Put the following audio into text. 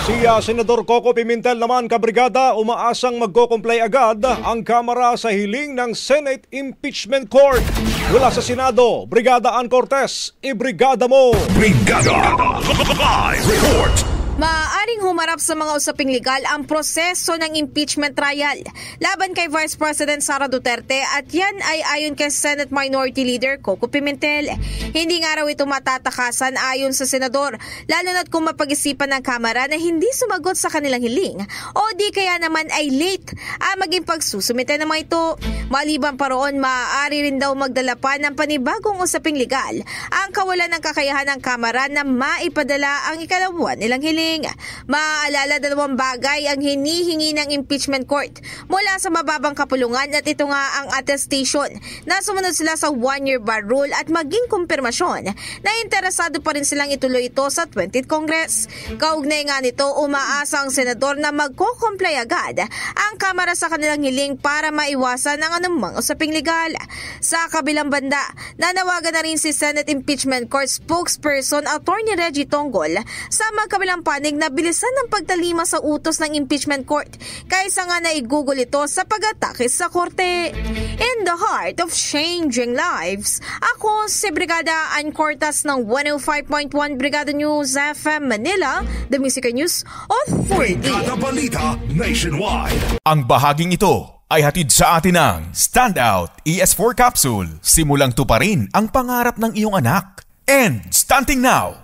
Si Senador Coco Pimentel naman kabrigada umaasang magko-comply agad ang Kamara sa hiling ng Senate Impeachment Court. Mula sa Senado, Brigada Ann Cortez, ibrigada mo! Brigada Live Report! Maaaring humarap sa mga usaping legal ang proseso ng impeachment trial laban kay Vice President Sara Duterte at yan ay ayon kay Senate Minority Leader Coco Pimentel. Hindi nga raw ito matatakasan ayon sa senador, lalo na't kung mapag-isipan ng Kamara na hindi sumagot sa kanilang hiling o di kaya naman ay late ang maging pagsusumite ng mga ito. Maliban pa roon, maaari rin daw magdala pa ng panibagong usaping legal ang kawalan ng kakayahan ng Kamara na maipadala ang ikalabuan nilang hiling. Maaalala, dalawang bagay ang hinihingi ng impeachment court mula sa mababang kapulungan at ito nga ang attestation na sumunod sila sa 1-year bar rule at maging kumpirmasyon na interesado pa rin silang ituloy ito sa 20th Congress. Kaugnay nga nito, umaasa ang senador na magko-comply agad ang Kamara sa kanilang hiling para maiwasan ang anumang usaping legal. Sa kabilang banda, nanawagan na rin si Senate Impeachment Court spokesperson Attorney Reggie Tongol sa magkabilang panig na bilisan ng pagtalima sa utos ng impeachment court kaysa nga naigugol ito sa pag-atake sa korte. In the heart of changing lives, ako si Brigada Ann Cortez ng 105.1 Brigada News FM Manila, The Music News Authority. Brigada Balita Nationwide. Ang bahaging ito ay hatid sa atin ng Standout ES4 Capsule. Simulang tuparin ang pangarap ng iyong anak. And stunting now,